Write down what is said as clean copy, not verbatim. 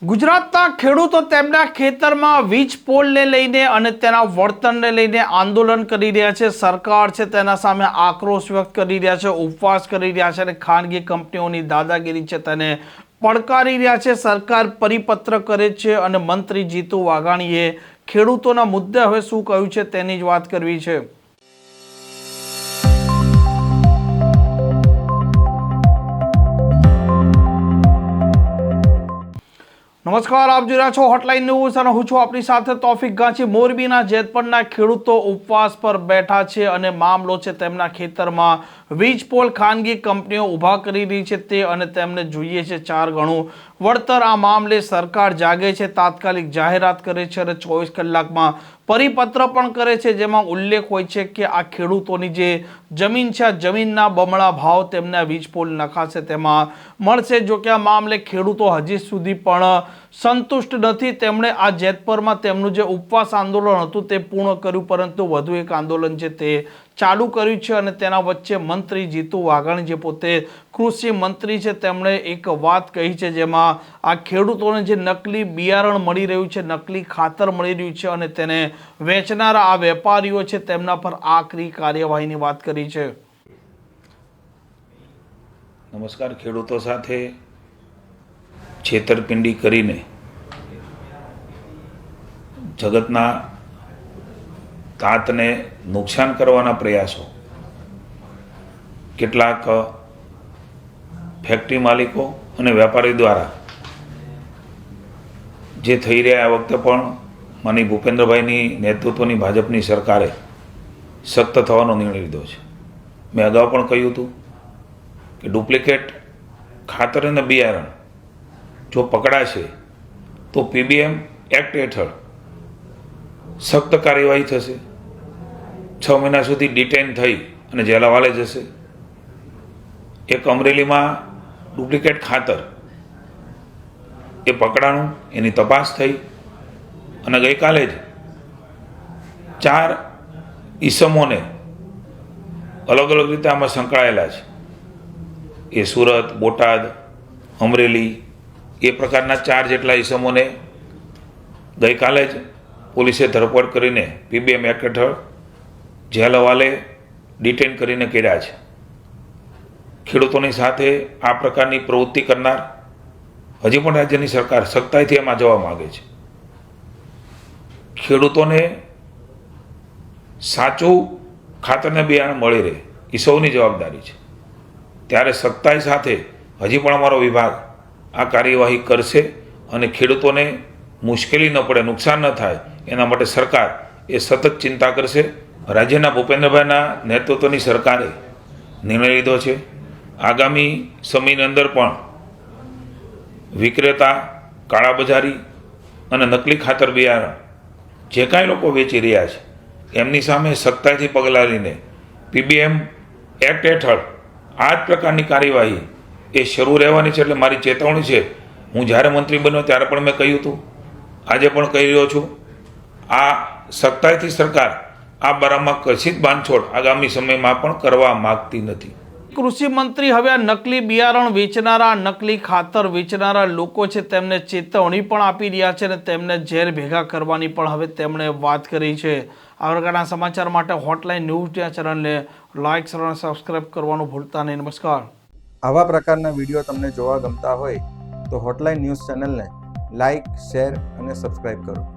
ગુજરાતના ખેડૂતો તેમના ખેતરમાં વીજ પોલને લઈને અને તેના વર્તનને લઈને આંદોલન કરી રહ્યા છે। સરકાર છે તેના સામે આક્રોશ વ્યક્ત કરી રહ્યા છે, ઉપવાસ કરી રહ્યા છે અને ખાનગી કંપનીઓની દાદાગીરી છે તેને પડકારી રહ્યા છે। સરકાર પરિપત્ર કરે છે અને મંત્રી જીતુ વાઘાણીએ ખેડૂતોના મુદ્દે હવે શું કહ્યું છે તેની જ વાત કરવી છે। નમસ્કાર, આપ જોઈ રહ્યા છો હોટલાઇન ન્યૂઝ અને હું છું આપની સાથે તોફિક ગાંચી। મોરબીના જેતપરના ખેડૂતો ઉપવાસ પર બેઠા છે અને મામલો છે તેમના ખેતરમાં વીજ પોલ ખાનગી કંપનીઓ ઊભા કરી રહી છે તે અને તેમને જોઈએ છે 4 ગણું વળતર। આ મામલે સરકાર જાગે છે, તાત્કાલિક જાહેરાત કરે છે અને 24 કલાકમાં પરિપત્ર પણ કરે છે જેમાં ઉલ્લેખ હોય છે કે આ ખેડૂતોની જે જમીન છે આ જમીનના બમણા ભાવ તેમને વીજ પોલ નખાશે તેમાં મળશે। જો કે આ મામલે ખેડૂતો હજી સુધી પણ સંતુષ્ટ નથી। તેમણે આ જેતપરમાં તેમનું જે ઉપવાસ આંદોલન હતું તે પૂર્ણ કર્યું, પરંતુ વધુ એક આંદોલન છે તે ચાલુ કર્યું છે અને તેના વચ્ચે મંત્રી જીતુ વાઘાણી જે પોતે કૃષિ મંત્રી છે તેમણે એક વાત કહી છે જેમાં આ ખેડૂતોને જે નકલી બિયારણ મળી રહ્યું છે, નકલી ખાતર મળી રહ્યું છે અને તેને વેચનારા આ વેપારીઓ છે તેમના પર આકરી કાર્યવાહીની વાત કરી છે। નમસ્કાર। ખેડૂતો સાથે છેતરપિંડી કરીને જગતના તાતને નુકસાન કરવાના પ્રયાસો કેટલાક ફેક્ટરી માલિકો અને વેપારી દ્વારા જે થઈ રહ્યા, આ વખતે પણ માનનીય ભૂપેન્દ્રભાઈની નેતૃત્વની ભાજપની સરકારે સખ્ત થવાનો નિર્ણય લીધો છે। મેં અગાઉ પણ કહ્યું હતું કે ડુપ્લિકેટ ખાતર અને બિયારણ જો પકડાશે તો પીબીએમ એક્ટ હેઠળ સખ્ત કાર્યવાહી થશે। 6 મહિના સુધી ડિટેન થઈ અને જેલ હવાલે જશે। એક અમરેલીમાં ડુપ્લિકેટ ખાતર એ પકડાણું, એની તપાસ થઈ અને ગઈકાલે જ 4 ઈસમોને અલગ અલગ રીતે આમાં સંકળાયેલા છે। એ સુરત, બોટાદ, અમરેલી એ પ્રકારના 4 જેટલા ઈસમોને ગઈકાલે જ પોલીસે ધરપકડ કરીને પીબીએમ એક્ટ હેઠળ જેલ હવાલે ડિટેન કરીને કર્યા છે। ખેડૂતોની સાથે આ પ્રકારની પ્રવૃત્તિ કરનાર હજી પણ રાજ્યની સરકાર સખ્તાઈથી એમાં જવા માગે છે। ખેડૂતોને સાચું ખાતરને બિયારણ મળી રહે એ સૌની જવાબદારી છે, ત્યારે સખ્તાઈ સાથે હજી પણ અમારો વિભાગ આ કાર્યવાહી કરશે અને ખેડૂતોને મુશ્કેલી ન પડે, નુકસાન ન થાય એના માટે સરકાર એ સતત ચિંતા કરશે। રાજ્યના ભૂપેન્દ્રભાઈના નેતૃત્વની સરકારે નિર્ણય લીધો છે આગામી સમયની અંદર પણ વિક્રેતા, કાળાબજારી અને નકલી ખાતર બિયારણ જે કાંઈ લોકો વેચી રહ્યા છે એમની સામે સખ્તાઈથી પગલાં લઈને પીબીએમ એક્ટ હેઠળ આ જ પ્રકારની કાર્યવાહી એ શરૂ રહેવાની છે। એટલે મારી ચેતવણી છે, હું જ્યારે મંત્રી બન્યો ત્યારે પણ મેં કહ્યું હતું, આજે પણ કહી રહ્યો છું, આ સખ્તાઈથી સરકાર આ બારામાં કશી જ બાંધછોડ આગામી સમયમાં પણ કરવા માગતી નથી। કૃષિ મંત્રી હવે આ નકલી બિયારણ વેચનારા, નકલી ખાતર વેચનારા લોકો છે તેમને ચેતવણી પણ આપી રહ્યા છે અને તેમને ઝેર ભેગા કરવાની પણ હવે તેમણે વાત કરી છે। આ પ્રકારના સમાચાર માટે હોટલાઇન ન્યૂઝ ચેનલને લાઇક અને સબસ્ક્રાઇબ કરવાનું ભૂલતા નહીં। નમસ્કાર। આવા પ્રકારના વિડીયો તમને જોવા ગમતા હોય તો હોટલાઇન ન્યૂઝ ચેનલને લાઇક, શેર અને સબસ્ક્રાઇબ કરો।